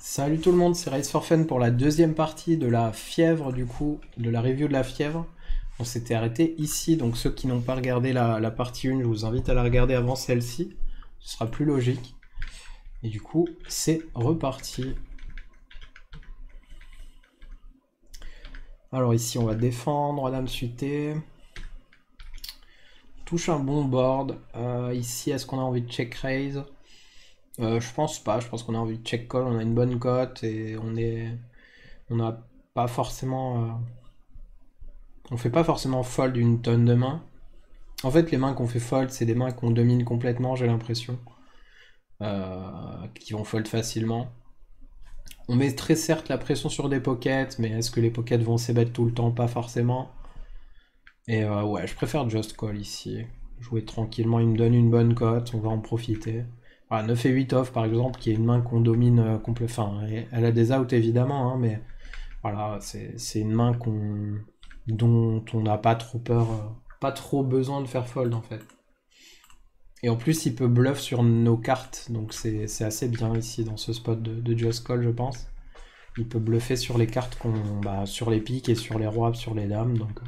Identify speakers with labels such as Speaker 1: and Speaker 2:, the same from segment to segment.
Speaker 1: Salut tout le monde, c'est Race for Fun pour la deuxième partie de la fièvre du coup, de la review de la fièvre. On s'était arrêté ici, donc ceux qui n'ont pas regardé la partie 1, je vous invite à la regarder avant celle-ci. Ce sera plus logique. Et du coup, c'est reparti. Alors ici, on va défendre, dame suité. Touche un bon board. Ici, est-ce qu'on a envie de check raise? Je pense pas, je pense qu'on a envie de check call, on a une bonne cote et on n'a pas forcément, on fait pas forcément fold une tonne de mains. En fait, les mains qu'on fait fold, c'est des mains qu'on domine complètement, j'ai l'impression, qui vont fold facilement. On met très certes la pression sur des pockets, mais est-ce que les pockets vont s'ébêtre tout le temps? Pas forcément. Et ouais, je préfère just call ici. Jouer tranquillement, il me donne une bonne cote, on va en profiter. Voilà, 9 et 8 off par exemple, qui est une main qu'on domine complètement. Enfin, elle a des outs évidemment, hein, mais voilà, c'est une main dont on n'a pas trop peur, pas trop besoin de faire fold en fait. Et en plus, il peut bluff sur nos cartes, donc c'est assez bien ici dans ce spot de just call, je pense. Il peut bluffer sur les cartes sur les piques et sur les rois, sur les dames, donc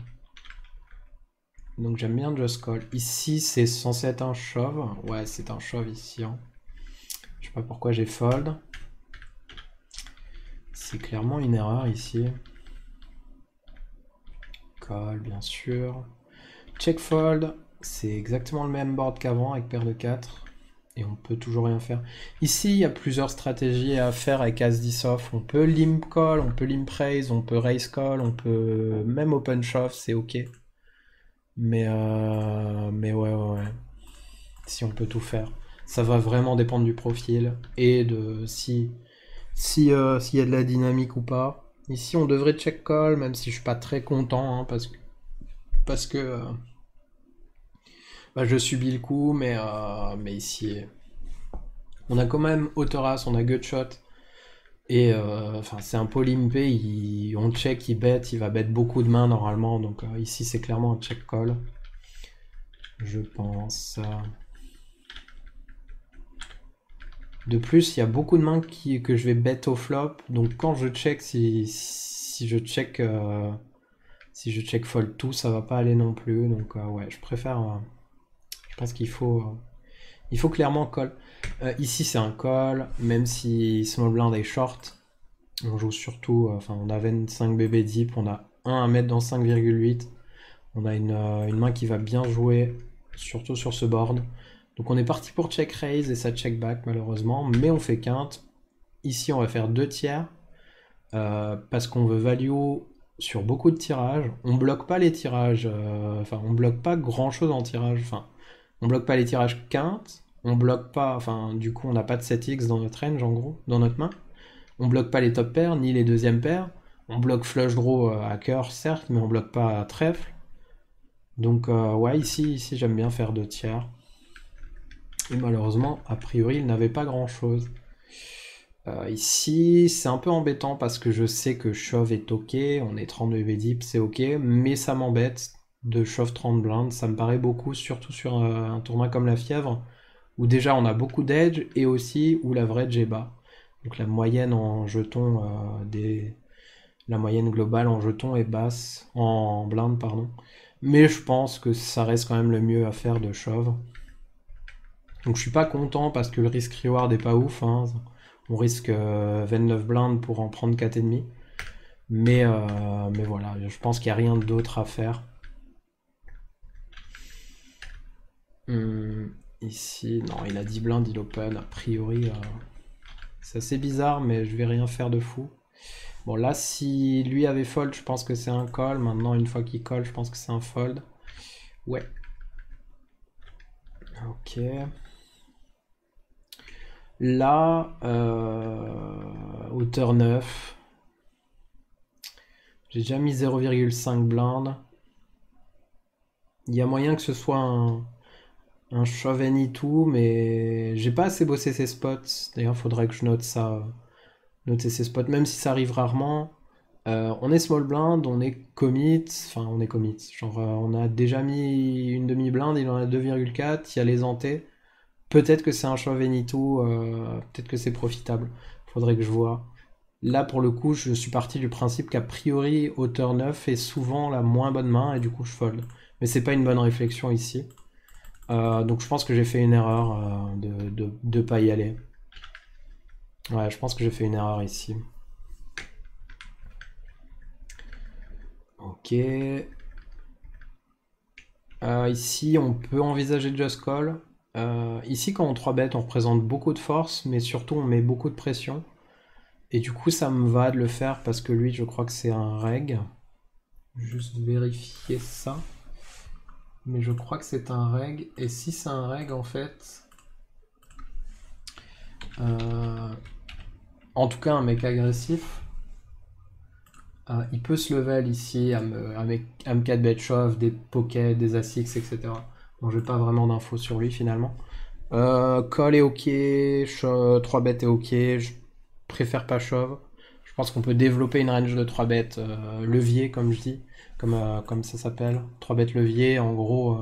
Speaker 1: j'aime bien just call. Ici, c'est censé être un shove. Ouais, c'est un shove ici. Hein. Je sais pas pourquoi j'ai fold. C'est clairement une erreur ici. Call, bien sûr. Check fold. C'est exactement le même board qu'avant avec paire de 4. Et on peut toujours rien faire. Ici, il y a plusieurs stratégies à faire avec As-10 off. On peut limp call, on peut limp raise, on peut raise call, on peut même open shove, c'est ok. Mais ouais. Si on peut tout faire. Ça va vraiment dépendre du profil et de s'il y a de la dynamique ou pas. Ici, on devrait check call, même si je suis pas très content, hein, parce que je subis le coup, mais ici, on a quand même Autoras, on a Gutshot, et c'est un pot limpé, on check, il bet, il va bet beaucoup de mains normalement, donc ici c'est clairement un check call, je pense. De plus, il y a beaucoup de mains que je vais bet au flop, donc quand je check, si je check fold tout, ça va pas aller non plus, donc ouais, je préfère, je pense il faut clairement call. Ici c'est un call, même si small blind est short, on joue surtout, on a 25 BB deep, on a 1 à mettre dans 5,8, on a une main qui va bien jouer, surtout sur ce board. Donc on est parti pour check raise et ça check back malheureusement, mais on fait quinte. Ici on va faire 2 tiers, parce qu'on veut value sur beaucoup de tirages. On bloque pas les tirages, on bloque pas grand chose en tirage, on bloque pas les tirages quinte, on bloque pas, du coup on n'a pas de 7x dans notre range en gros, dans notre main. On bloque pas les top pairs, ni les deuxièmes paires. On bloque flush draw à cœur certes, mais on bloque pas à trèfle. Donc ouais, ici j'aime bien faire 2 tiers. Et malheureusement, a priori, il n'avait pas grand chose. Ici, c'est un peu embêtant parce que je sais que shove est ok, on est 32 BB deep, c'est ok, mais ça m'embête de shove 30 blindes, ça me paraît beaucoup, surtout sur un tournoi comme la fièvre, où déjà on a beaucoup d'edge et aussi où l'average est bas. Donc la moyenne en jetons la moyenne globale en jetons est basse, en blinde pardon. Mais je pense que ça reste quand même le mieux à faire de shove. Donc je suis pas content parce que le risque reward est pas ouf. Hein. On risque 29 blindes pour en prendre 4,5. Mais voilà, je pense qu'il n'y a rien d'autre à faire. Ici, non, il a 10 blindes, il open. A priori, c'est assez bizarre, mais je vais rien faire de fou. Bon, là, si lui avait fold, je pense que c'est un call. Maintenant, une fois qu'il colle, je pense que c'est un fold. Ouais. Ok. Là, hauteur 9. J'ai déjà mis 0,5 blindes. Il y a moyen que ce soit un shove any tout, mais j'ai pas assez bossé ces spots. D'ailleurs, il faudrait que je note ça. Noter ces spots, même si ça arrive rarement. On est small blind, on est commit. Enfin, on est commit. Genre, on a déjà mis une demi-blinde, il en a 2,4. Il y a les antés. Peut-être que c'est un shove any tout, peut-être que c'est profitable. Faudrait que je vois. Là, pour le coup, je suis parti du principe qu'a priori, hauteur 9 est souvent la moins bonne main, et du coup, je fold. Mais c'est pas une bonne réflexion ici. Donc je pense que j'ai fait une erreur de pas y aller. Ouais, je pense que j'ai fait une erreur ici. Ok. Ici, on peut envisager just call. Ici, quand on 3-bet, on représente beaucoup de force, mais surtout, on met beaucoup de pression. Et du coup, ça me va de le faire parce que lui, je crois que c'est un reg. Juste vérifier ça. Mais je crois que c'est un reg. Et si c'est un reg, en fait... en tout cas, un mec agressif, il peut se level ici à me 4-bet shove, des pockets, des as 6, etc. Bon, j'ai pas vraiment d'infos sur lui finalement. Call est ok, 3-bet est ok, je préfère pas shove. Je pense qu'on peut développer une range de 3-bet levier, comme je dis, comme ça s'appelle. 3-bet levier, en gros,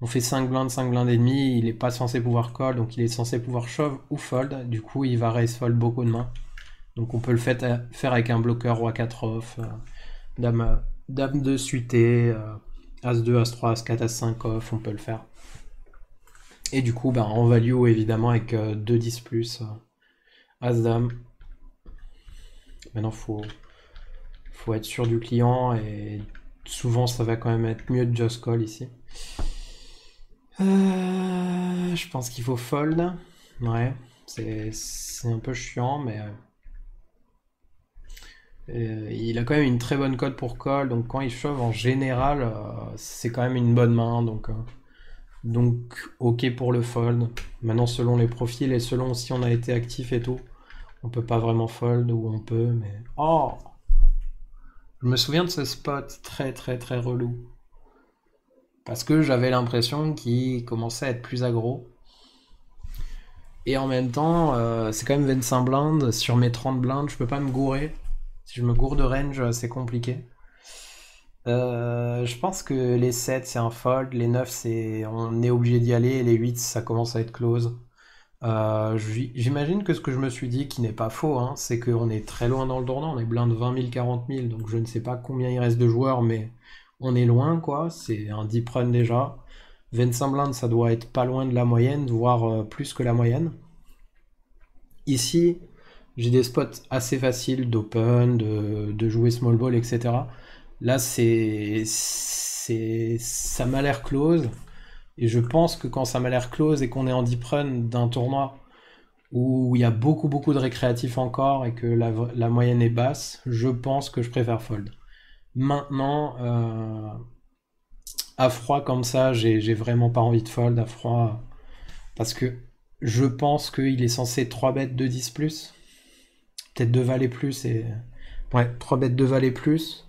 Speaker 1: on fait 5 blindes et demi, il est pas censé pouvoir call, donc il est censé pouvoir shove ou fold. Du coup, il va raise fold beaucoup de mains. Donc on peut le faire avec un bloqueur roi 4 off, dame 2 suité, as 2, as 3, as 4, as 5 off, on peut le faire. Et du coup, en value évidemment avec 2 10 plus, as dame. Maintenant faut être sûr du client et souvent ça va quand même être mieux de just call ici. Je pense qu'il faut fold. Ouais, c'est un peu chiant, mais il a quand même une très bonne cote pour call, donc quand il shove en général, c'est quand même une bonne main, donc ok pour le fold. Maintenant, selon les profils et selon si on a été actif et tout, on peut pas vraiment fold ou on peut, mais oh, je me souviens de ce spot très très très relou parce que j'avais l'impression qu'il commençait à être plus aggro. Et en même temps, c'est quand même 25 blindes. Sur mes 30 blindes, je peux pas me gourer. Si je me gourde de range, c'est compliqué. Je pense que les 7 c'est un fold, les 9 c'est on est obligé d'y aller, et les 8 ça commence à être close. J'imagine que ce que je me suis dit, qui n'est pas faux, hein, c'est qu'on est très loin dans le tournant, on est blind 20 000, 40 000, donc je ne sais pas combien il reste de joueurs, mais on est loin quoi, c'est un deep run déjà. 25 blindes ça doit être pas loin de la moyenne, voire plus que la moyenne. Ici, j'ai des spots assez faciles d'open, de jouer small ball, etc. Là, ça m'a l'air close. Et je pense que quand ça m'a l'air close et qu'on est en deep run d'un tournoi où il y a beaucoup beaucoup de récréatifs encore et que la moyenne est basse, je pense que je préfère fold. Maintenant, à froid comme ça, j'ai vraiment pas envie de fold à froid parce que je pense qu'il est censé 3 bêtes de 10 plus. Peut-être 2 valets plus et. Ouais, 3 bêtes 2 valets plus.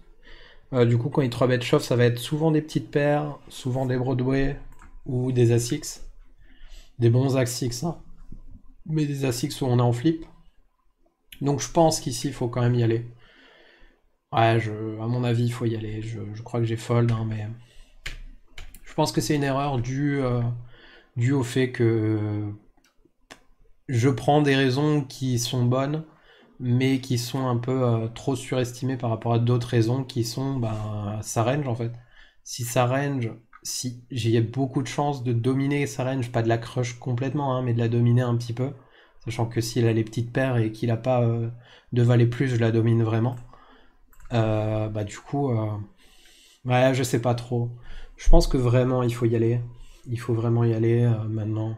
Speaker 1: Du coup, quand il 3 bêtes chauffe, ça va être souvent des petites paires, souvent des Broadway ou des As-X. Des bons As-X, hein. Mais des As-X où on est en flip. Donc je pense qu'ici, il faut quand même y aller. Ouais, à mon avis, il faut y aller. Je crois que j'ai fold, hein, mais je pense que c'est une erreur due au fait que je prends des raisons qui sont bonnes, mais qui sont un peu trop surestimées par rapport à d'autres raisons qui sont sa range en fait. Si sa range, si j'ai beaucoup de chances de dominer sa range, pas de la crush complètement, hein, mais de la dominer un petit peu, sachant que s'il a les petites paires et qu'il a pas de valet plus, je la domine vraiment. Du coup, ouais, je sais pas trop. Je pense que vraiment il faut y aller. Il faut vraiment y aller maintenant.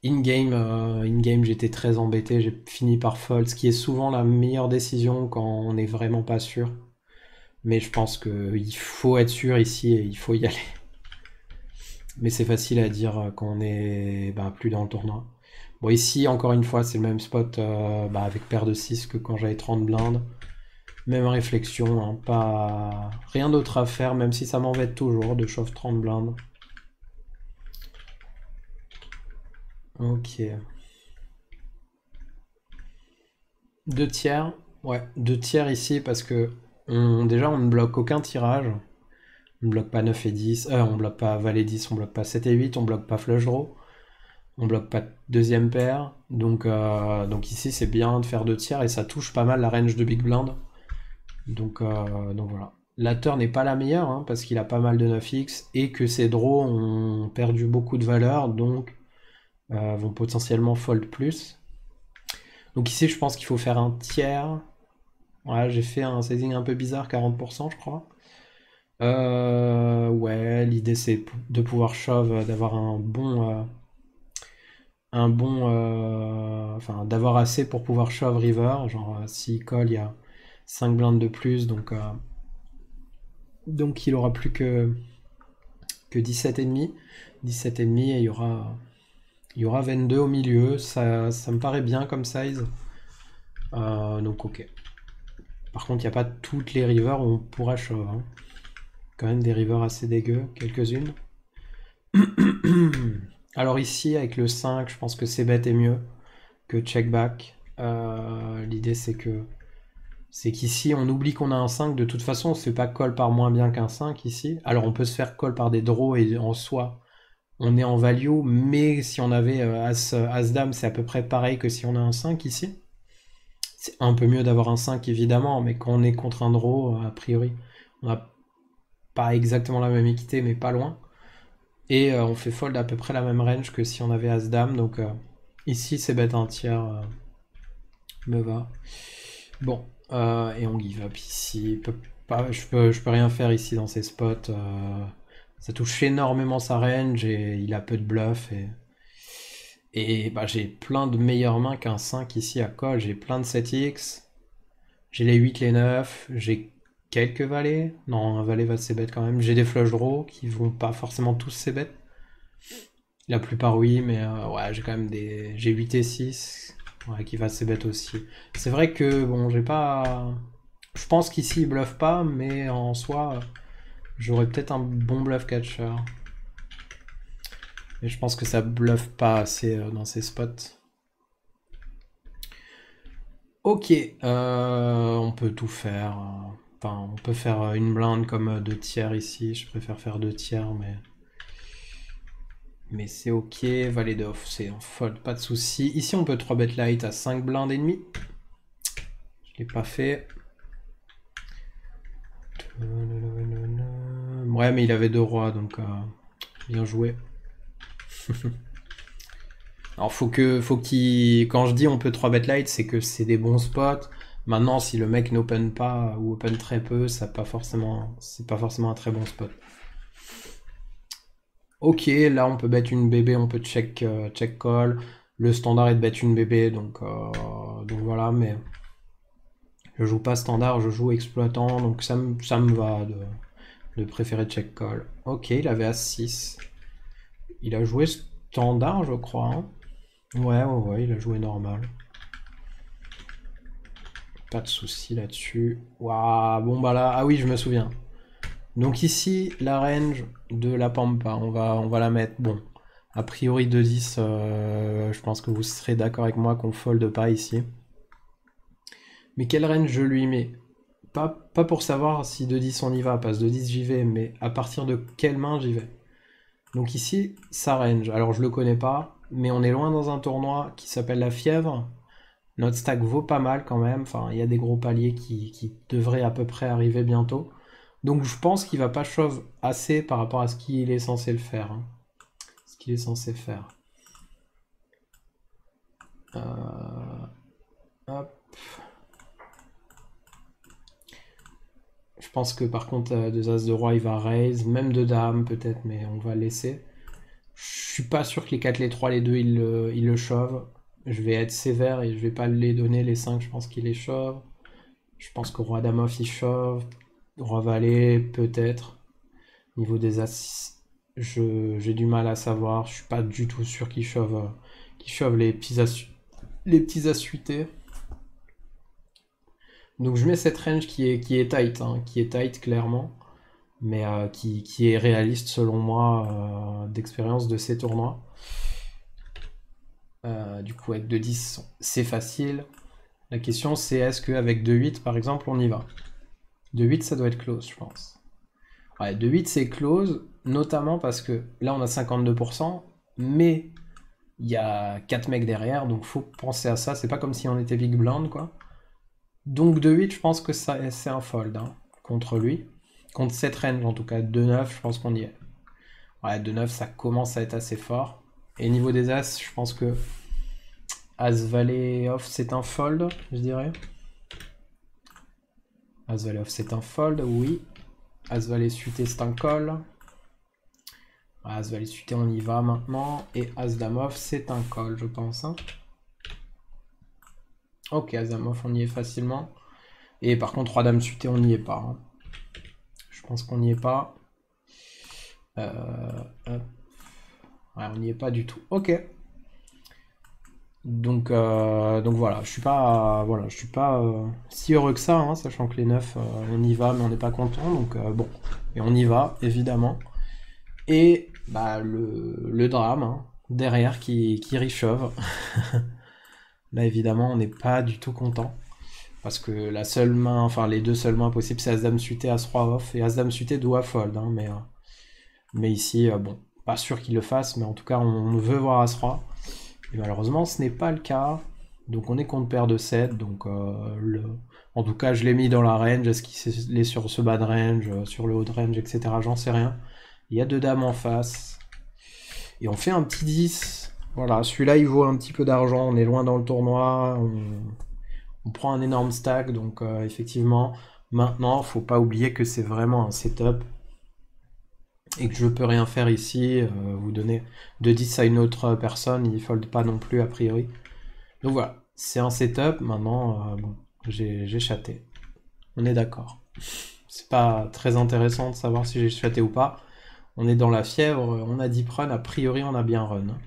Speaker 1: In-game, j'étais très embêté, j'ai fini par fold, ce qui est souvent la meilleure décision quand on n'est vraiment pas sûr. Mais je pense qu'il faut être sûr ici et il faut y aller. Mais c'est facile à dire quand on est plus dans le tournoi. Bon, ici, encore une fois, c'est le même spot avec paire de 6 que quand j'avais 30 blindes. Même réflexion, hein, pas rien d'autre à faire, même si ça m'embête toujours de shove 30 blindes. Ok. 2 tiers. Ouais, 2 tiers ici parce que déjà on ne bloque aucun tirage. On ne bloque pas 9 et 10. On bloque pas valet 10, on bloque pas 7 et 8, on bloque pas flush draw. On bloque pas de deuxième paire. Donc ici, c'est bien de faire 2 tiers et ça touche pas mal la range de Big Blind. Donc voilà. La turn n'est pas la meilleure hein, parce qu'il a pas mal de 9x et que ses draws ont perdu beaucoup de valeur, donc vont potentiellement fold plus. Donc ici, je pense qu'il faut faire un tiers. Ouais, j'ai fait un sizing un peu bizarre, 40% je crois. Ouais, l'idée c'est de pouvoir shove, d'avoir enfin d'avoir assez pour pouvoir shove river. Genre s'il colle, il y a 5 blindes de plus, donc il aura plus que 17,5. 17,5 et il y aura 22 au milieu. Ça me paraît bien comme size. Donc ok. Par contre, il n'y a pas toutes les rivers où on pourra shove. Hein. Quand même des rivers assez dégueux, quelques-unes. Alors ici, avec le 5, je pense que c'est bête et mieux que check back. L'idée c'est qu'ici, on oublie qu'on a un 5. De toute façon, on se fait pas call par moins bien qu'un 5 ici. Alors on peut se faire call par des draws et en soi, on est en value, mais si on avait As-Dame, c'est à peu près pareil que si on a un 5 ici. C'est un peu mieux d'avoir un 5 évidemment, mais quand on est contre un draw, a priori, on n'a pas exactement la même équité, mais pas loin. Et on fait fold à peu près la même range que si on avait As-Dame, donc ici c'est bête un tiers, me va. Bon, et on give up ici. Je peux rien faire ici dans ces spots. Ça touche énormément sa range et il a peu de bluff. Et bah, j'ai plein de meilleures mains qu'un 5 ici à call. J'ai plein de 7x. J'ai les 8, les 9. J'ai quelques valets. Non, un valet va se bet quand même. J'ai des flush draws qui vont pas forcément tous se bet. La plupart oui, mais ouais, j'ai quand même des. J'ai 8 et 6. Ouais, qui va se bet aussi. C'est vrai que bon, j'ai pas. Je pense qu'ici il bluffe pas, mais en soi, j'aurais peut-être un bon bluff catcher. Mais je pense que ça bluffe pas assez dans ces spots. Ok, on peut tout faire. Enfin, on peut faire une blinde comme 2 tiers ici. Je préfère faire 2 tiers, mais c'est ok. Valet d'off, c'est en fold, pas de souci. Ici, on peut 3 bet light à 5 blindes et demi. Je l'ai pas fait. Ouais, mais il avait 2 rois, donc bien joué. Alors faut qu'il, quand je dis on peut 3 bet light, c'est que c'est des bons spots. Maintenant, si le mec n'open pas ou open très peu, c'est pas forcément un très bon spot. Ok, là on peut bet une bébé, on peut check call. Le standard est de bet une bébé, donc voilà, mais je joue pas standard, je joue exploitant, donc ça me va de préférer check call. Ok, il avait As-6. Il a joué standard, je crois. Hein. Ouais, il a joué normal. Pas de souci là-dessus. Waouh, bon bah là, ah oui, je me souviens. Donc ici, la range de la Pampa, on va la mettre. Bon, a priori 2-10, je pense que vous serez d'accord avec moi qu'on fold pas ici. Mais quelle range je lui mets? Pas pour savoir si 2-10 on y va, parce que 2-10 j'y vais, mais à partir de quelle main j'y vais. Donc ici, sa range. Alors je le connais pas, mais on est loin dans un tournoi qui s'appelle la Fièvre. Notre stack vaut pas mal quand même. Enfin, il y a des gros paliers qui devraient à peu près arriver bientôt. Donc je pense qu'il va pas shove assez par rapport à ce qu'il est censé le faire. Hein. Ce qu'il est censé faire. Hop. Je pense que par contre, deux As de Roi, il va raise. Même de Dame peut-être, mais on va laisser. Je suis pas sûr que les 4, les 3, les 2, il le shove. Je vais être sévère et je vais pas les donner les 5, je pense qu'il les shove. Je pense que Roi Dame off il shove. Roi Valet, peut-être. Niveau des As, j'ai du mal à savoir. Je suis pas du tout sûr qu'il shove les petits As suités. Donc je mets cette range qui est tight, hein, qui est tight clairement, mais qui est réaliste selon moi d'expérience de ces tournois. Du coup avec 2-10 c'est facile. La question c'est est-ce qu'avec 2-8 par exemple on y va. 2-8 ça doit être close je pense. Ouais, 2-8 c'est close, notamment parce que là on a 52%, mais Il y a 4 mecs derrière, donc faut penser à ça. C'est pas comme si on était big blind, quoi. Donc 2-8, je pense que c'est un fold hein, contre lui. Contre cette range, en tout cas. 2-9, je pense qu'on y est. Ouais, 2-9, ça commence à être assez fort. Et niveau des As, je pense que As-Valet off, c'est un fold, je dirais. As-Valet off, c'est un fold, oui. As-Valet suité, c'est un call. As-Valet suité, on y va maintenant. Et As-Dame off, c'est un call, je pense. Hein. Ok, As-Dame off, on y est facilement. Et par contre, Roi-Dame suité, on n'y est pas. Hein. Je pense qu'on n'y est pas. Ouais, on n'y est pas du tout. Ok. Donc voilà, je suis pas, si heureux que ça, hein, sachant que les 9, on y va, mais on n'est pas content. Donc bon, et on y va, évidemment. Et bah, le drame hein, derrière qui richauve. Là, évidemment, on n'est pas du tout content. Parce que la seule main, enfin les deux seules mains possibles, c'est As-Dame suité, As-Roi off. Et As-Dame suité doit fold. Hein, mais ici, bon, pas sûr qu'il le fasse, mais en tout cas, on veut voir As-Roi. Et malheureusement, ce n'est pas le cas. Donc on est contre paire de 7. Donc en tout cas, je l'ai mis dans la range. Est-ce qu'il est sur ce bas de range, sur le haut de range, etc. J'en sais rien. Il y a deux dames en face. Et on fait un petit 10. Voilà, celui-là, il vaut un petit peu d'argent. On est loin dans le tournoi. On prend un énorme stack. Donc effectivement, maintenant, faut pas oublier que c'est vraiment un setup. Et que je peux rien faire ici. Vous donner de 10 à une autre personne. Il fold pas non plus, a priori. Donc voilà, c'est un setup. Maintenant, bon, j'ai chaté. On est d'accord. C'est pas très intéressant de savoir si j'ai chaté ou pas. On est dans la fièvre, on a 10 run, a priori on a bien run.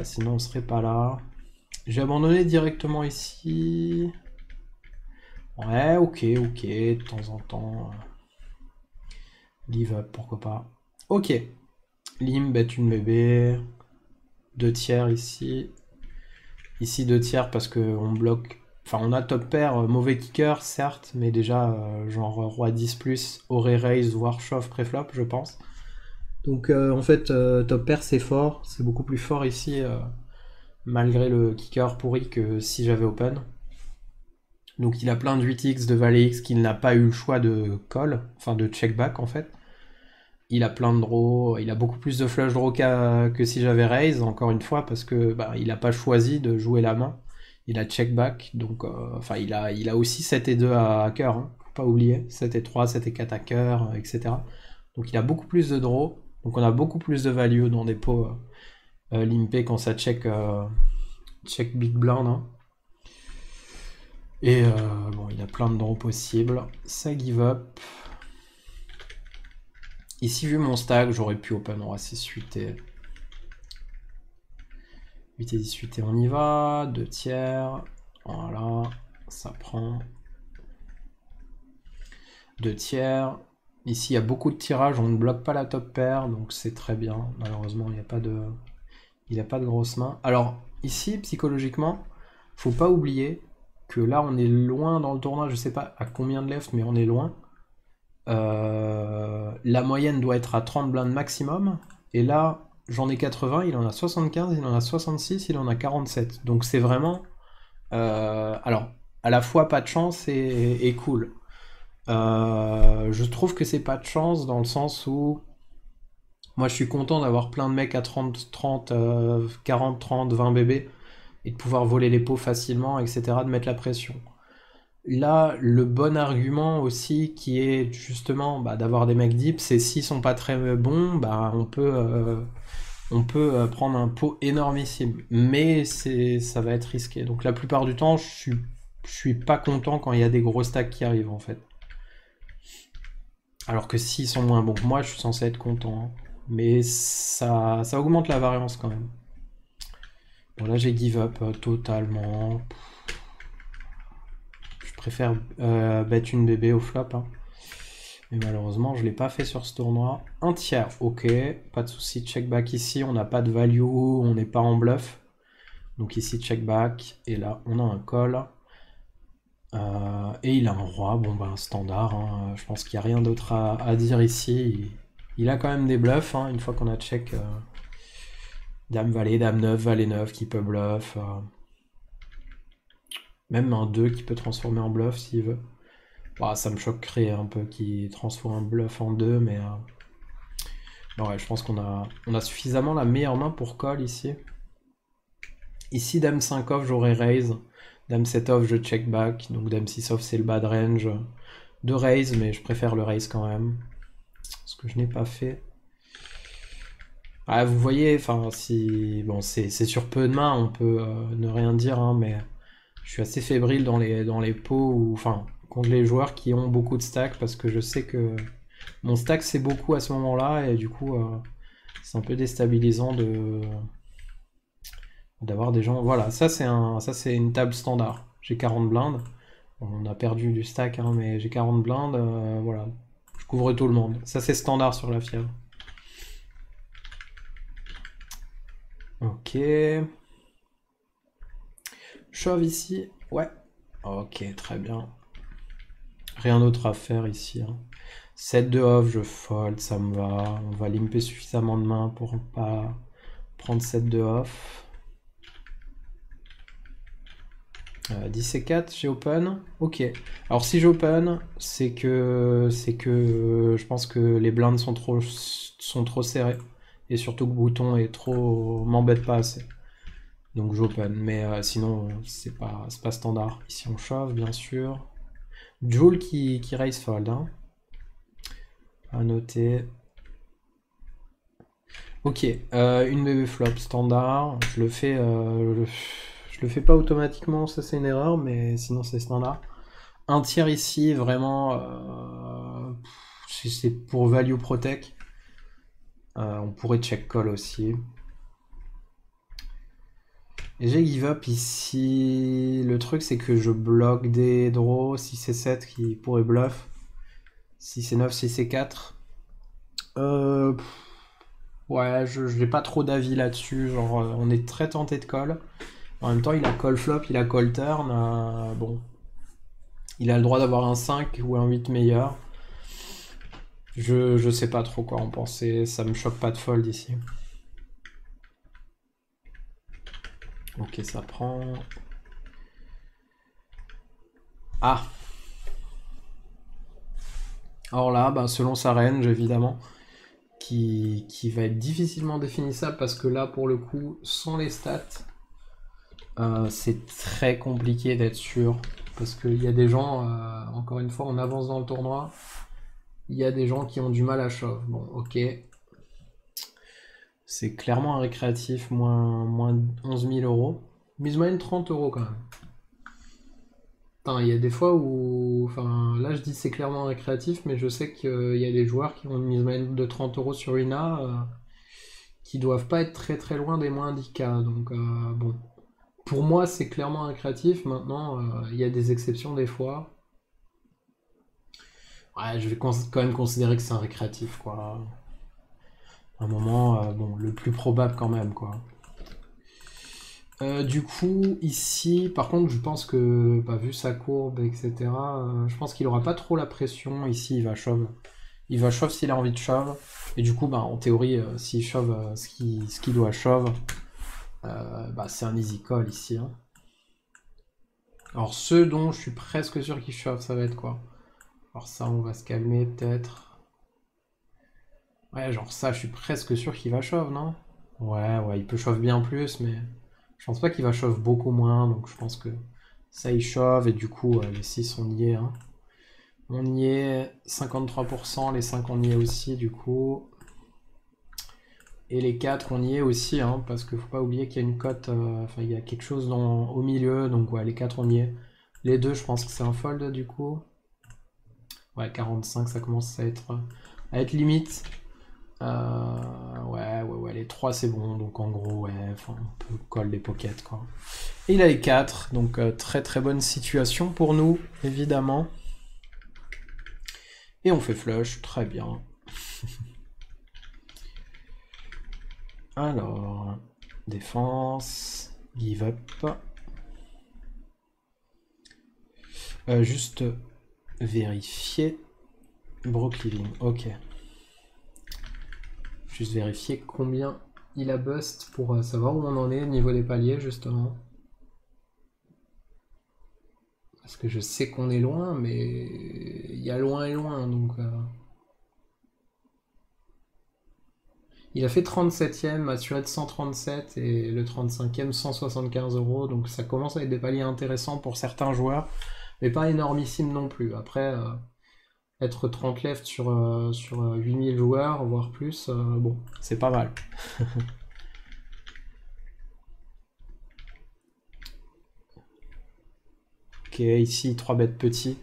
Speaker 1: Sinon on serait pas là. J'ai abandonné directement ici. Ouais, ok, de temps en temps. Leave up, pourquoi pas. Ok. Lim, bet une bébé. 2 tiers ici. Ici 2 tiers parce qu'on bloque. Enfin, on a top pair, mauvais kicker, certes, mais déjà, genre roi 10 plus, aurait raise, voire shove préflop, je pense. Donc, en fait, top pair, c'est fort. C'est beaucoup plus fort ici, malgré le kicker pourri que si j'avais open. Donc, il a plein de 8x, de valet x qu'il n'a pas eu le choix de call, enfin de check back en fait. Il a plein de draws, il a beaucoup plus de flush draw que si j'avais raise, encore une fois, parce que bah, il n'a pas choisi de jouer la main. Il a check back, donc enfin il a aussi 7 et 2 à cœur, hein, faut pas oublier. 7 et 3, 7 et 4 à cœur, etc. Donc il a beaucoup plus de draws, donc on a beaucoup plus de value dans des pots limpés quand ça check, check big blind. Hein. Et bon, il a plein de draws possibles. Ça give up. Ici, vu mon stack, j'aurais pu open roi 6 suité. 8 et 10 suité, on y va. 2 tiers. Voilà, ça prend. 2 tiers. Ici, il y a beaucoup de tirages, on ne bloque pas la top pair, donc c'est très bien. Malheureusement, il n'y a pas de grosse main. Alors, ici, psychologiquement, faut pas oublier que là, on est loin dans le tournoi. Je sais pas à combien de left, mais on est loin. La moyenne doit être à 30 blindes maximum. Et là, j'en ai 80, il en a 75, il en a 66, il en a 47. Donc c'est vraiment... alors, à la fois pas de chance et cool. Je trouve que c'est pas de chance dans le sens où... Moi, je suis content d'avoir plein de mecs à 30, 30, 40, 30, 20 bébés et de pouvoir voler les pots facilement, etc., de mettre la pression. Là, le bon argument aussi qui est justement bah, d'avoir des mecs deep, c'est s'ils sont pas très bons, bah, on peut prendre un pot énormissime. Mais ça va être risqué. Donc la plupart du temps, je suis pas content quand il y a des gros stacks qui arrivent en fait. Alors que s'ils sont moins bons que moi, je suis censé être content. Hein. Mais ça augmente la variance quand même. Bon là j'ai give up totalement. Je préfère bet une bébé au flop. Hein. Mais malheureusement je l'ai pas fait sur ce tournoi. Un tiers, ok, pas de souci. Check back ici, on n'a pas de value, on n'est pas en bluff. Donc ici check back, et là on a un call. Et il a un roi, bon ben standard, hein. Je pense qu'il n'y a rien d'autre à dire ici. Il a quand même des bluffs, hein, une fois qu'on a check. Dame valet, dame 9, valet 9 qui peut bluff. Même un 2 qui peut transformer en bluff s'il veut. Bah, ça me choquerait un peu qu'il transforme un bluff en 2, mais... ouais, je pense on a suffisamment la meilleure main pour call ici. Ici, dame 5 off, j'aurais raise. Dame 7 off, je check back. Donc dame 6 off, c'est le bad range de raise, mais je préfère le raise quand même. Ce que je n'ai pas fait. Ah, vous voyez, enfin, si... Bon, c'est sur peu de mains, on peut ne rien dire, hein, mais je suis assez fébrile dans les pots, enfin, contre les joueurs qui ont beaucoup de stacks, parce que je sais que mon stack c'est beaucoup à ce moment-là, et du coup, c'est un peu déstabilisant d'avoir des gens... Voilà, ça c'est une table standard. J'ai 40 blindes. On a perdu du stack, hein, mais j'ai 40 blindes, voilà. Je couvre tout le monde. Ça c'est standard sur la fièvre. Ok. Shove ici. Ouais. Ok, très bien. Rien d'autre à faire ici. Hein. 7 de off, je fold, ça me va. On va limper suffisamment de mains pour pas prendre 7 de off. 10 et 4, j'ai open. Ok. Alors si j'open, c'est que je pense que les blindes sont trop serrées. Et surtout que le bouton est trop... m'embête pas assez. Donc j'open. Mais sinon, c'est pas standard. Ici on shove, bien sûr. Joule qui raise fold. Hein. À noter. Ok, une bébé flop standard. Je le fais pas automatiquement, ça c'est une erreur, mais sinon c'est standard. Un tiers ici, vraiment, c'est pour value protect. On pourrait check call aussi. Et j'ai give up ici. Le truc c'est que je bloque des draws. 6 et 7 qui pourraient bluff. 6 et 9, 6 et 4. Ouais, je n'ai pas trop d'avis là-dessus. Genre, on est très tenté de call. En même temps, il a call flop, il a call turn. Bon. Il a le droit d'avoir un 5 ou un 8 meilleur. Je sais pas trop quoi en penser. Ça me choque pas de fold ici. Ok, ça prend. Ah! Alors là, bah, selon sa range, évidemment, qui va être difficilement définissable parce que là, pour le coup, sans les stats, c'est très compliqué d'être sûr. Parce qu'il y a des gens, encore une fois, on avance dans le tournoi, il y a des gens qui ont du mal à shove. Bon, ok. C'est clairement un récréatif, moins 11 000 euros. Mise moyenne 30 euros quand même. Enfin, il y a des fois où. Enfin, là je dis c'est clairement un récréatif, mais je sais qu'il y a des joueurs qui ont une mise moyenne de 30 euros sur une A qui doivent pas être très très loin des moins 10K. Donc, bon. Pour moi, c'est clairement un récréatif. Maintenant, il y a des exceptions des fois. Ouais, je vais quand même considérer que c'est un récréatif, quoi. À un moment, bon, le plus probable quand même, quoi. Du coup, ici, par contre, je pense que, bah, vu sa courbe, etc., je pense qu'il aura pas trop la pression. Ici, il va shove. Il va shove s'il a envie de shove. Et du coup, bah, en théorie, s'il shove ce qu'il doit shove, bah, c'est un easy call ici. Hein. Alors, ce dont je suis presque sûr qu'il shove, ça va être quoi? Alors ça, on va se calmer peut-être. Ouais, genre ça, je suis presque sûr qu'il va shove, non? Ouais, il peut shove bien plus, mais je pense pas qu'il va shove beaucoup moins, donc je pense que ça, il shove, et du coup, les 6, on y est. Hein. On y est, 53%, les 5, on y est aussi, du coup. Et les 4, on y est aussi, hein, parce qu'il faut pas oublier qu'il y a une cote, enfin, il y a quelque chose au milieu, donc ouais, les 4, on y est. Les 2, je pense que c'est un fold, du coup. Ouais, 45, ça commence à être limite. Ouais, les 3 c'est bon, donc en gros, ouais, enfin, on peut call les pockets, quoi. Et il a les 4, donc très très bonne situation pour nous, évidemment. Et on fait flush, très bien. Alors, défense, give up. Juste vérifier. Brook living, ok. Juste vérifier combien il a bust pour savoir où on en est au niveau des paliers, justement. Parce que je sais qu'on est loin, mais il y a loin et loin, donc... Il a fait 37ème, assuré de 137, et le 35ème 175 euros, donc ça commence à être des paliers intéressants pour certains joueurs, mais pas énormissime non plus. Après, être 30 left sur 8000 joueurs, voire plus, bon, c'est pas mal. Ok, ici 3 bêtes petits.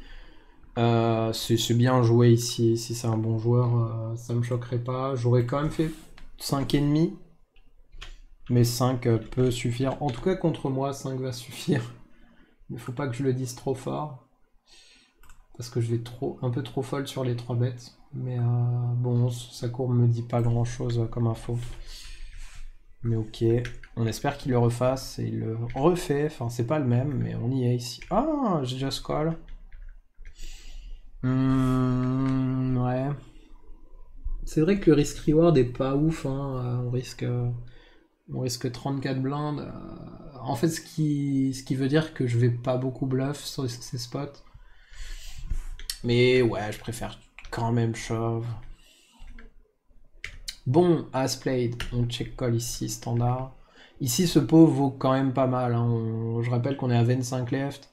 Speaker 1: C'est bien joué ici, si c'est un bon joueur, ça me choquerait pas. J'aurais quand même fait 5,5, mais 5 peut suffire. En tout cas, contre moi, 5 va suffire. Il faut pas que je le dise trop fort, parce que je vais un peu trop folle sur les 3 bêtes. Mais bon, sa courbe me dit pas grand chose comme info. Mais ok, on espère qu'il le refasse, et il le refait. Enfin, c'est pas le même, mais on y est ici. Ah, j'ai just call. Ouais. C'est vrai que le risk-reward est pas ouf, hein. On risque 34 blindes. En fait, ce qui veut dire que je vais pas beaucoup bluff sur ces spots. Mais ouais, je préfère quand même shove. Bon, as played, on check call ici, standard. Ici, ce pot vaut quand même pas mal, hein. Je rappelle qu'on est à 25 left.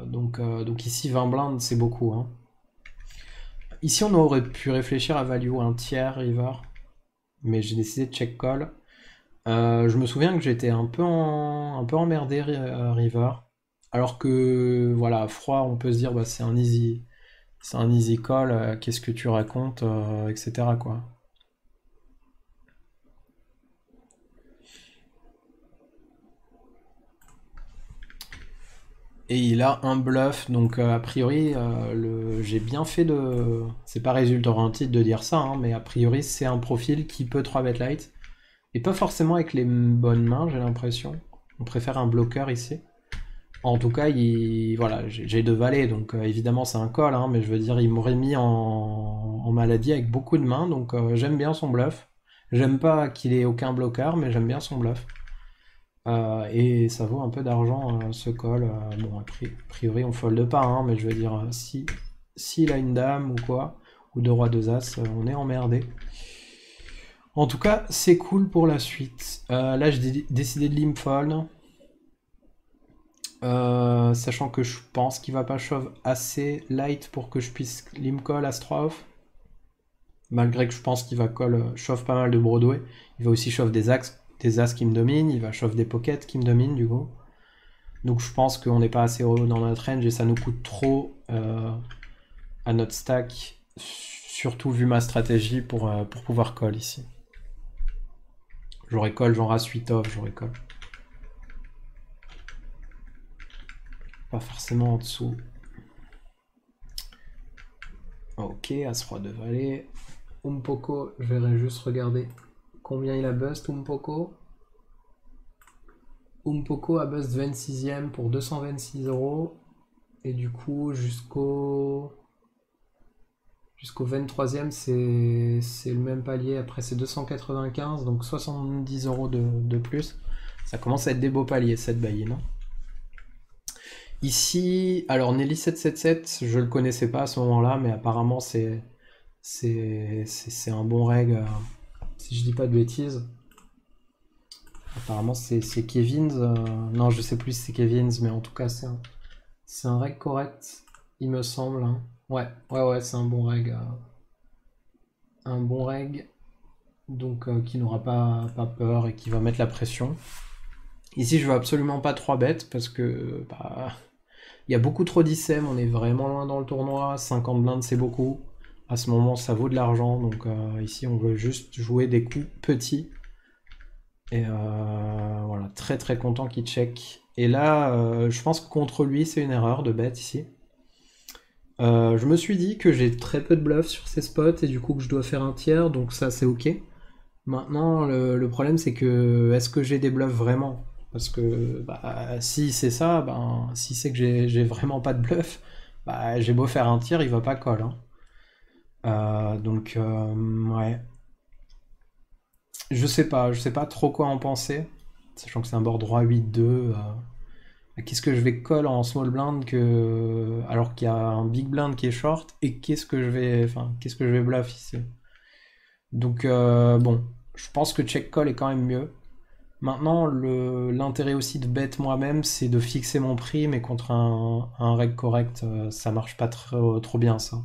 Speaker 1: Donc ici, 20 blindes, c'est beaucoup, hein. Ici, on aurait pu réfléchir à value un tiers river, mais j'ai décidé de check call. Je me souviens que j'étais un peu emmerdé river, alors que voilà, à froid, on peut se dire bah, c'est un easy call, qu'est-ce que tu racontes, etc. quoi. Et il a un bluff, donc a priori, j'ai bien fait de... C'est pas résultat orienté de dire ça, hein, mais a priori c'est un profil qui peut 3 bet light. Et pas forcément avec les bonnes mains, j'ai l'impression. On préfère un bloqueur ici. En tout cas, voilà, j'ai 2 valets, donc évidemment c'est un call, hein, mais je veux dire, il m'aurait mis en maladie avec beaucoup de mains, donc j'aime bien son bluff. J'aime pas qu'il ait aucun bloqueur, mais j'aime bien son bluff. Et ça vaut un peu d'argent ce call. Bon, a priori on fold pas, hein, mais je veux dire, s'il a une dame ou quoi, ou 2 rois 2 as, on est emmerdé. En tout cas, c'est cool pour la suite. Là, j'ai décidé de limp fold. Sachant que je pense qu'il va pas shove assez light pour que je puisse limp call as-3 off. Malgré que je pense qu'il va call shove pas mal de Broadway. Il va aussi shove des as qui me dominent. Il va shove des pockets qui me dominent du coup. Donc je pense qu'on n'est pas assez haut dans notre range et ça nous coûte trop à notre stack. Surtout vu ma stratégie pour pouvoir call ici. J'aurais call genre as 8 off, j'aurais call. Pas forcément en dessous. Ok, as-roi de valet. Umpoko, je verrai juste regarder combien il a bust Umpoko. Umpoko a bust 26ème pour 226 euros. Et du coup, jusqu'au 23ème, c'est le même palier. Après, c'est 295, donc 70 euros de plus. Ça commence à être des beaux paliers, cette buy-in, hein. Ici, alors Nelly 777, je le connaissais pas à ce moment-là, mais apparemment c'est un bon reg, si je dis pas de bêtises. Apparemment c'est Kevin's, non je sais plus si c'est Kevin's, mais en tout cas c'est un reg correct, il me semble, hein. Ouais, c'est un bon reg. Un bon reg, donc qui n'aura pas peur et qui va mettre la pression. Ici je veux absolument pas 3 bêtes parce que bah, il y a beaucoup trop d'ISM, on est vraiment loin dans le tournoi, 50 blindes c'est beaucoup. À ce moment ça vaut de l'argent, donc ici on veut juste jouer des coups petits. Et voilà, très très content qu'il check. Et là, je pense que contre lui c'est une erreur de bet ici. Je me suis dit que j'ai très peu de bluff sur ces spots et du coup que je dois faire un tiers, donc ça c'est ok. Maintenant le problème c'est que est-ce que j'ai des bluffs vraiment? Parce que bah, si c'est ça, ben, si c'est que j'ai vraiment pas de bluff, bah, j'ai beau faire un tir, il va pas call, hein. Donc ouais. je sais pas trop quoi en penser, sachant que c'est un board roi 8-2. Qu'est-ce que je vais call en small blind alors qu'il y a un big blind qui est short et qu'est-ce que je vais bluff ici. Donc bon, je pense que check call est quand même mieux. Maintenant, l'intérêt aussi de bet moi-même, c'est de fixer mon prix, mais contre un reg correct, ça marche pas trop bien ça.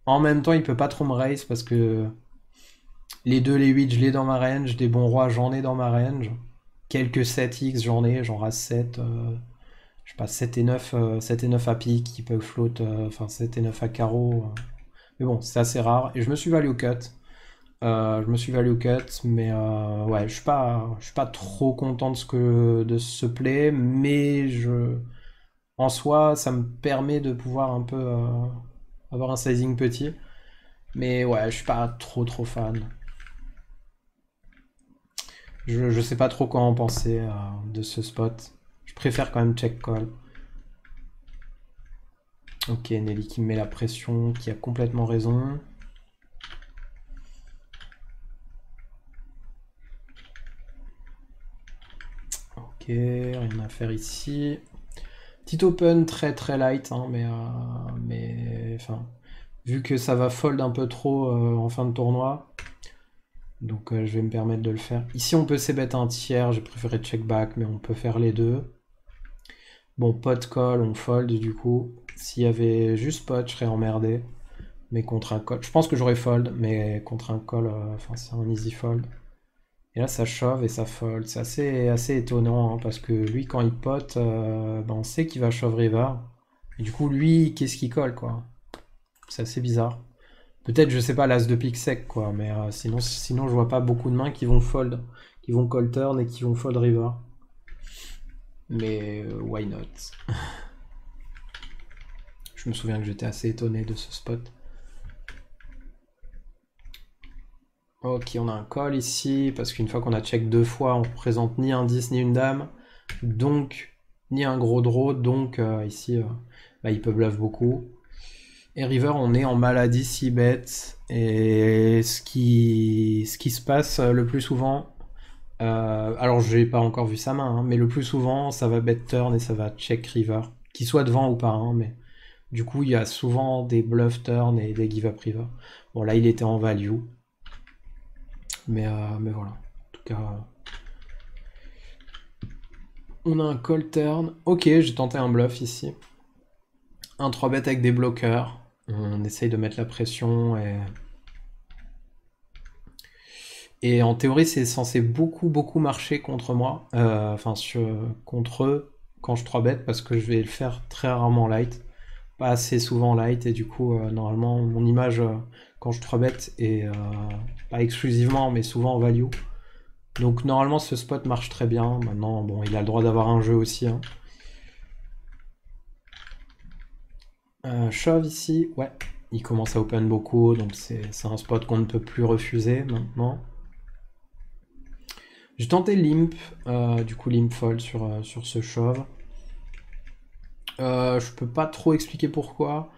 Speaker 1: En même temps, il peut pas trop me raise parce que les 2, les 8, je l'ai dans ma range, des bons rois, j'en ai dans ma range. Quelques 7x, j'en ai, genre à 7, je sais pas, 7 et 9, 7 et 9 à pique qui peuvent float, enfin 7 et 9 à carreau. Mais bon, c'est assez rare. Et je me suis value cut. Mais ouais, je suis pas trop content de ce play, mais en soi, ça me permet de pouvoir un peu avoir un sizing petit. Mais ouais, je suis pas trop fan. Je sais pas trop quoi en penser de ce spot. Je préfère quand même check call. Ok, Nelly qui me met la pression, qui a complètement raison. Ok, rien à faire ici. Petit open très light, hein, mais enfin, vu que ça va fold un peu trop en fin de tournoi, donc je vais me permettre de le faire. Ici on peut c-bet un tiers, j'ai préféré check back, mais on peut faire les deux. Bon, pot call, on fold du coup. S'il y avait juste pot, je serais emmerdé. Mais contre un call, je pense que j'aurais fold, mais contre un call, enfin c'est un easy fold. Et là ça shove et ça fold. C'est assez étonnant hein, parce que lui quand il pot, ben, on sait qu'il va shove river. Et du coup lui, qu'est-ce qu'il colle quoi? C'est assez bizarre. Peut-être, je sais pas, l'as de pique sec quoi, mais sinon je vois pas beaucoup de mains qui vont fold, qui vont call turn et qui vont fold river. Mais why not? Je me souviens que j'étais assez étonné de ce spot. Ok, on a un call ici, parce qu'une fois qu'on a check deux fois, on représente ni un 10 ni une dame, donc ni un gros draw, donc ici, bah, il peut bluff beaucoup. Et river, on est en maladie 6 bêtes, et ce qui se passe le plus souvent, alors j'ai pas encore vu sa main, hein, mais le plus souvent, ça va bet turn et ça va check river, qu'il soit devant ou pas, hein, mais du coup, il y a souvent des bluff turn et des give up river. Bon, là, il était en value. Mais voilà. En tout cas, on a un call turn. Ok, j'ai tenté un bluff ici. Un 3 bet avec des bloqueurs. On essaye de mettre la pression et en théorie, c'est censé beaucoup marcher contre moi. Enfin, contre eux quand je 3 bet parce que je vais le faire très rarement light. Pas assez souvent light et du coup, normalement, mon image quand je 3 bet est pas exclusivement mais souvent en value. Donc normalement ce spot marche très bien. Maintenant, bon, il a le droit d'avoir un jeu aussi. Hein. Shove ici, ouais. Il commence à open beaucoup, donc c'est un spot qu'on ne peut plus refuser maintenant. J'ai tenté limp, du coup limp fold sur ce shove. Je peux pas trop expliquer pourquoi.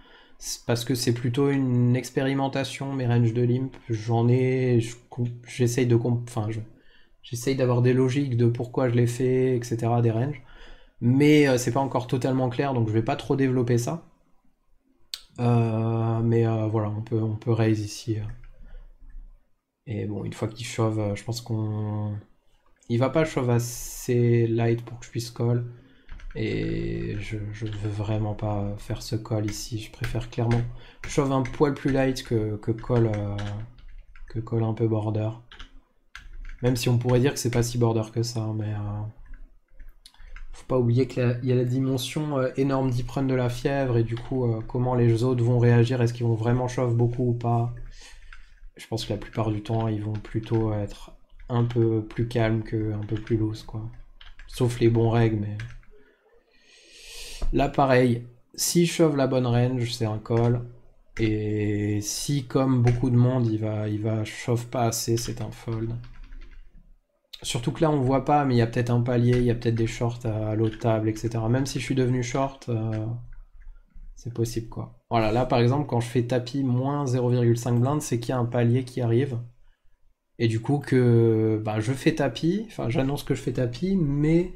Speaker 1: Parce que c'est plutôt une expérimentation, mes ranges de limp. J'en ai. J'essaye de. Enfin, j'essaye d'avoir des logiques de pourquoi je l'ai fait, etc. des ranges. Mais c'est pas encore totalement clair, donc je vais pas trop développer ça. Mais voilà, on peut raise ici. Et bon, une fois qu'il shove, je pense qu'on... Il va pas shove assez light pour que je puisse call. Et je veux vraiment pas faire ce call ici. Je préfère clairement shove un poil plus light que call un peu border. Même si on pourrait dire que c'est pas si border que ça, mais... Faut pas oublier qu'il y a la dimension énorme deep run de la fièvre et du coup comment les autres vont réagir, est-ce qu'ils vont vraiment shove beaucoup ou pas. Je pense que la plupart du temps ils vont plutôt être un peu plus calmes que un peu plus loose quoi. Sauf les bons règles mais... Là pareil, si shove la bonne range c'est un call et si comme beaucoup de monde il va shove pas assez c'est un fold. Surtout que là, on voit pas, mais il y a peut-être un palier, il y a peut-être des shorts à l'autre table, etc. Même si je suis devenu short, c'est possible, quoi. Voilà, là, par exemple, quand je fais tapis moins 0,5 blind, c'est qu'il y a un palier qui arrive. Et du coup que bah, je fais tapis, enfin j'annonce que je fais tapis, mais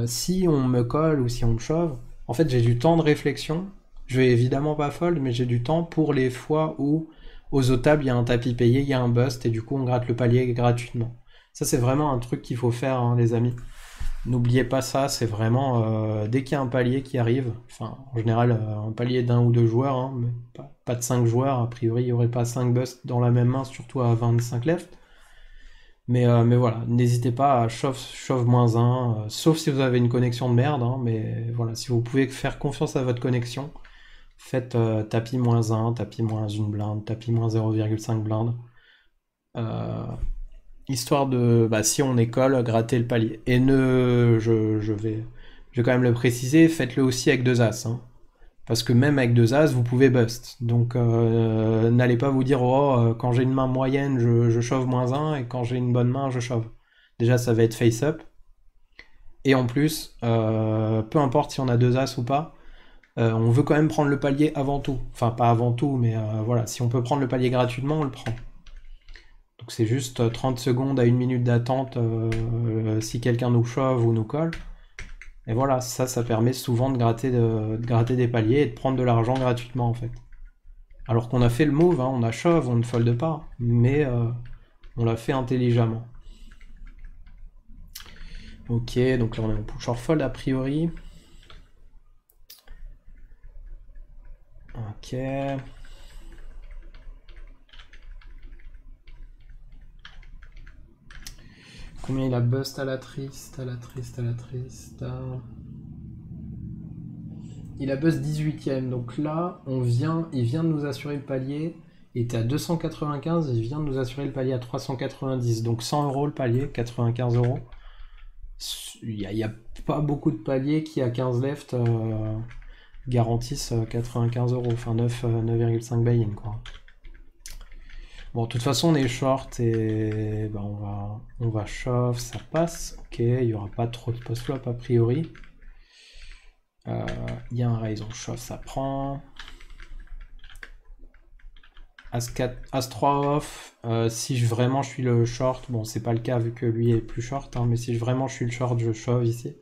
Speaker 1: si on me colle ou si on me shove, en fait j'ai du temps de réflexion. Je vais évidemment pas fold, mais j'ai du temps pour les fois où aux autres tables il y a un tapis payé, il y a un bust et du coup on gratte le palier gratuitement. Ça c'est vraiment un truc qu'il faut faire, hein, les amis. N'oubliez pas ça, c'est vraiment dès qu'il y a un palier qui arrive, enfin en général un palier d'un ou deux joueurs, hein, mais pas de 5 joueurs, a priori il n'y aurait pas 5 busts dans la même main, surtout à 25 left. Mais voilà, n'hésitez pas à shove moins un, sauf si vous avez une connexion de merde, hein, mais voilà, si vous pouvez faire confiance à votre connexion, faites tapis moins un, tapis moins une blinde, tapis moins 0,5 blinde. Histoire de, bah, si on école, gratter le palier. Et je vais quand même le préciser, faites-le aussi avec deux as, hein. Parce que même avec deux as, vous pouvez bust. Donc n'allez pas vous dire, oh, quand j'ai une main moyenne, je shove moins un, et quand j'ai une bonne main, je shove. Déjà, ça va être face-up. Et en plus, peu importe si on a deux as ou pas, on veut quand même prendre le palier avant tout. Enfin, pas avant tout, mais voilà, si on peut prendre le palier gratuitement, on le prend. Donc c'est juste 30 secondes à 1 minute d'attente si quelqu'un nous shove ou nous colle. Et voilà, ça permet souvent de gratter des paliers et de prendre de l'argent gratuitement en fait. Alors qu'on a fait le move, hein, on a shove, on ne fold pas, mais on l'a fait intelligemment. Ok, donc là on est en push or fold a priori. Ok. Combien il a bust à la triste, à la triste, à la triste. Il a bust 18ème, donc là, il vient de nous assurer le palier. Il était à 295, il vient de nous assurer le palier à 390. Donc 100 euros le palier, 95 euros. Il n'y a pas beaucoup de paliers qui à 15 left garantissent 95 euros, enfin 9,5 buy-in quoi. Bon, de toute façon, on est short et bah, on va shove, ça passe. Ok, il n'y aura pas trop de post-flop a priori. Il y a un raise, on shove, ça prend. As-4, As-3 off, si vraiment je suis le short, bon c'est pas le cas vu que lui est plus short, hein, mais si vraiment je suis le short, je shove ici.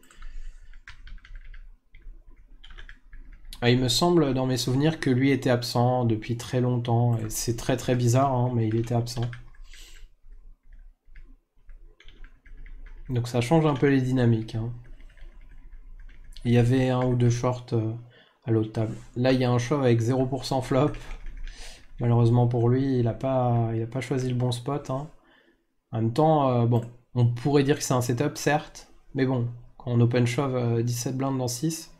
Speaker 1: Il me semble dans mes souvenirs que lui était absent depuis très longtemps, et c'est très très bizarre, hein, mais il était absent. Donc ça change un peu les dynamiques, hein. Il y avait un ou deux shorts à l'autre table. Là il y a un shove avec 0% flop. Malheureusement pour lui, il a pas choisi le bon spot, hein. En même temps, bon, on pourrait dire que c'est un setup, certes, mais bon, quand on open shove 17 blindes dans 6,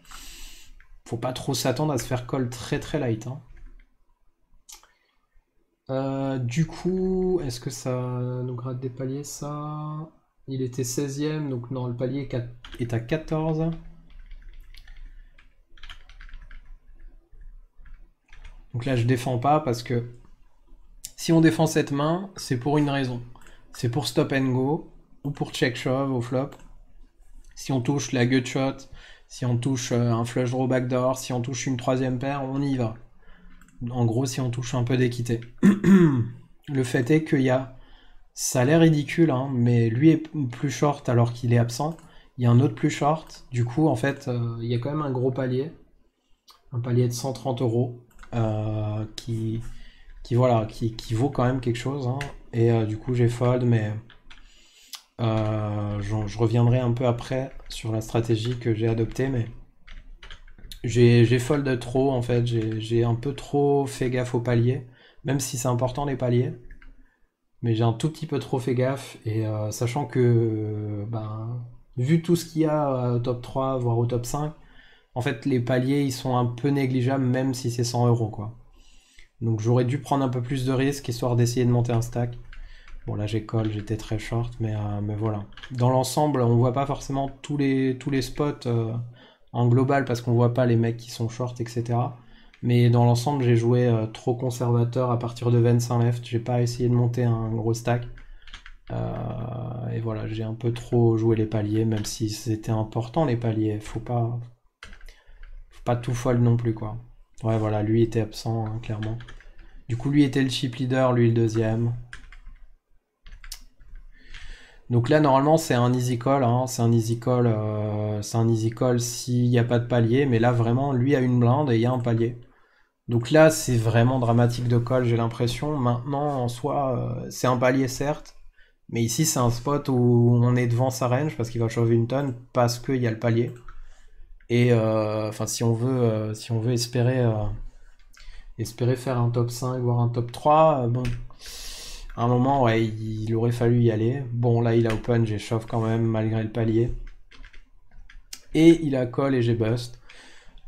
Speaker 1: faut pas trop s'attendre à se faire call très très light, hein. Du coup, est-ce que ça nous gratte des paliers, ça? Il était 16ème, donc non, le palier est à 14. Donc là, je défends pas parce que si on défend cette main, c'est pour une raison. C'est pour stop and go ou pour check shove au flop. Si on touche la gutshot, si on touche un flush draw backdoor, si on touche une troisième paire, on y va. En gros, si on touche un peu d'équité. Le fait est qu'il y a... Ça a l'air ridicule, hein, mais lui est plus short alors qu'il est absent. Il y a un autre plus short. Du coup, en fait, il y a quand même un gros palier. Un palier de 130 euros qui vaut quand même quelque chose, hein. Et du coup, j'ai fold, mais je reviendrai un peu après sur la stratégie que j'ai adoptée, mais j'ai fold trop en fait, j'ai un peu trop fait gaffe aux paliers, même si c'est important les paliers, mais j'ai un tout petit peu trop fait gaffe, et sachant que, ben, vu tout ce qu'il y a au top 3, voire au top 5, en fait les paliers ils sont un peu négligeables même si c'est 100 euros quoi. Donc j'aurais dû prendre un peu plus de risques histoire d'essayer de monter un stack. Bon là j'ai call, j'étais très short, mais voilà. Dans l'ensemble, on voit pas forcément tous les spots en global parce qu'on voit pas les mecs qui sont short, etc. Mais dans l'ensemble, j'ai joué trop conservateur à partir de 25 left. J'ai pas essayé de monter un gros stack. Et voilà, j'ai un peu trop joué les paliers, même si c'était important les paliers. Faut pas tout fold non plus quoi. Ouais voilà, lui était absent, hein, clairement. Du coup lui était le chip leader, lui le deuxième. Donc là, normalement, c'est un easy call, hein, c'est un easy call s'il n'y a pas de palier, mais là, vraiment, lui a une blinde et il y a un palier. Donc là, c'est vraiment dramatique de call, j'ai l'impression. Maintenant, en soi, c'est un palier, certes, mais ici, c'est un spot où on est devant sa range parce qu'il va chauffer une tonne parce qu'il y a le palier. Et enfin, si on veut espérer faire un top 5, voire un top 3, bon, à un moment, ouais, il aurait fallu y aller. Bon, là, il a open, j'ai shove quand même, malgré le palier. Et il a call et j'ai bust.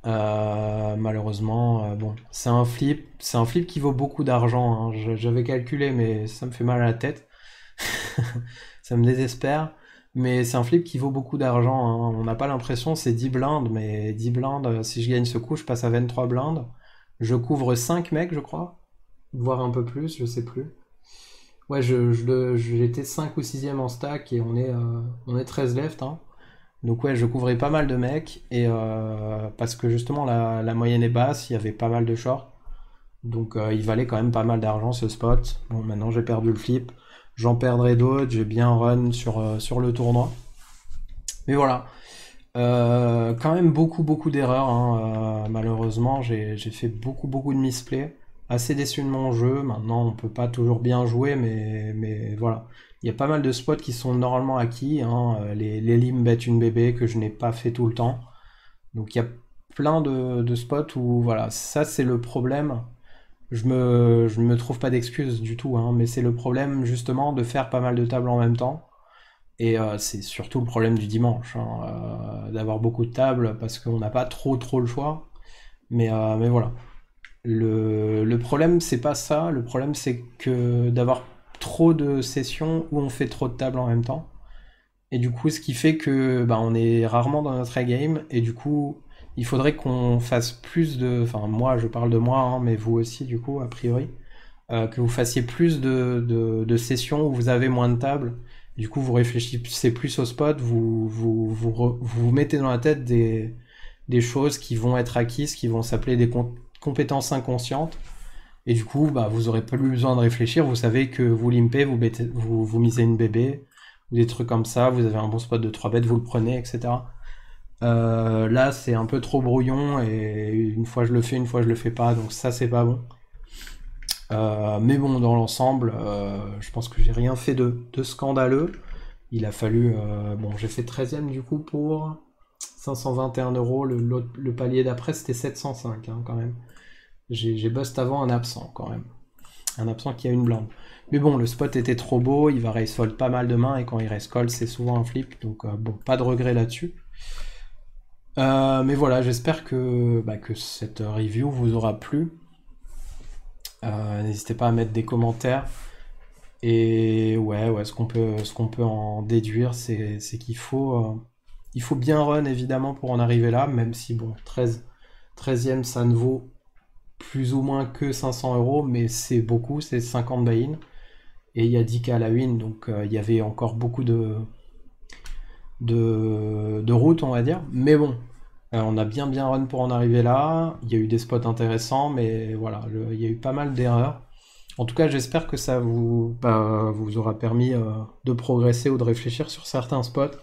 Speaker 1: Malheureusement, bon, c'est un flip qui vaut beaucoup d'argent, hein. J'avais calculé, mais ça me fait mal à la tête. Ça me désespère. Mais c'est un flip qui vaut beaucoup d'argent, hein. On n'a pas l'impression, c'est 10 blindes, mais 10 blindes, si je gagne ce coup, je passe à 23 blindes. Je couvre 5 mecs, je crois. Voire un peu plus, je sais plus. Ouais, j'étais 5 ou 6ème en stack et on est 13 left, hein. Donc ouais, je couvrais pas mal de mecs et parce que justement la moyenne est basse, il y avait pas mal de shorts. Donc il valait quand même pas mal d'argent ce spot. Bon, maintenant j'ai perdu le flip. J'en perdrai d'autres, j'ai bien run sur le tournoi. Mais voilà. Quand même beaucoup d'erreurs, hein. Malheureusement, j'ai fait beaucoup de misplays. Assez déçu de mon jeu. Maintenant, on peut pas toujours bien jouer, mais voilà. Il y a pas mal de spots qui sont normalement acquis, hein. Les limes bet une bébé que je n'ai pas fait tout le temps. Donc il y a plein de spots où voilà, ça c'est le problème. Je me trouve pas d'excuses du tout, hein, mais c'est le problème justement de faire pas mal de tables en même temps. Et c'est surtout le problème du dimanche, hein, d'avoir beaucoup de tables parce qu'on n'a pas trop le choix. Mais voilà. Le problème, c'est pas ça. Le problème, c'est que d'avoir trop de sessions où on fait trop de tables en même temps. Et du coup, ce qui fait que bah, on est rarement dans notre game. Et du coup, il faudrait qu'on fasse plus de. Enfin, moi, je parle de moi, hein, mais vous aussi, du coup, a priori. Que vous fassiez plus de sessions où vous avez moins de tables. Du coup, vous réfléchissez plus au spot, vous mettez dans la tête des choses qui vont être acquises, qui vont s'appeler des compétences inconscientes. Et du coup, bah, vous aurez plus besoin de réfléchir. Vous savez que vous limpez, vous misez une bébé, ou des trucs comme ça. Vous avez un bon spot de 3 bêtes, vous le prenez, etc. Là, c'est un peu trop brouillon et une fois je le fais, une fois je le fais pas. Donc ça, c'est pas bon. Mais bon, dans l'ensemble, je pense que j'ai rien fait de scandaleux. Il a fallu. Bon, j'ai fait 13ème du coup pour 521 euros. Le palier d'après, c'était 705, hein, quand même. J'ai bust avant un absent quand même. Un absent qui a une blinde. Mais bon, le spot était trop beau. Il va raise fold pas mal de mains et quand il raise call, c'est souvent un flip. Donc bon, pas de regret là-dessus. Mais voilà, j'espère que cette review vous aura plu. N'hésitez pas à mettre des commentaires. Et ouais, ce qu'on peut en déduire, c'est il faut bien run évidemment pour en arriver là, même si bon, 13ème ça ne vaut plus ou moins que 500 euros, mais c'est beaucoup, c'est 50 buy-in. Et il y a 10K à la win, donc il y avait encore beaucoup de route, on va dire. Mais bon, on a bien run pour en arriver là. Il y a eu des spots intéressants, mais voilà, il y a eu pas mal d'erreurs. En tout cas, j'espère que ça vous aura permis de progresser ou de réfléchir sur certains spots.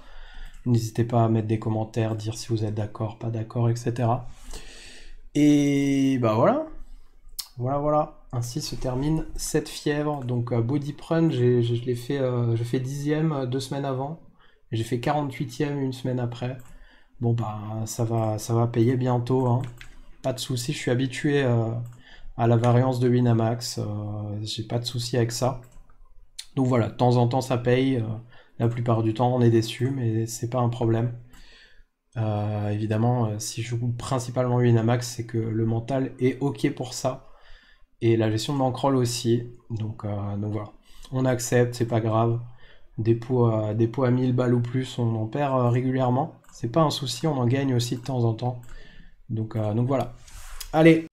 Speaker 1: N'hésitez pas à mettre des commentaires, dire si vous êtes d'accord, pas d'accord, etc. Et bah voilà. Voilà. Ainsi se termine cette fièvre. Donc body prun, je l'ai fait, j'ai fait 10ème 2 semaines avant. J'ai fait 48ème une semaine après. Bon bah ça va payer bientôt, hein. Pas de soucis, je suis habitué à la variance de Winamax. J'ai pas de soucis avec ça. Donc voilà, de temps en temps ça paye. La plupart du temps on est déçu, mais c'est pas un problème. Évidemment, si je joue principalement Winamax, c'est que le mental est ok pour ça. Et la gestion de bankroll aussi. Donc voilà. On accepte, c'est pas grave. Des pots à 1000 balles ou plus, on en perd régulièrement. C'est pas un souci, on en gagne aussi de temps en temps. Donc voilà. Allez!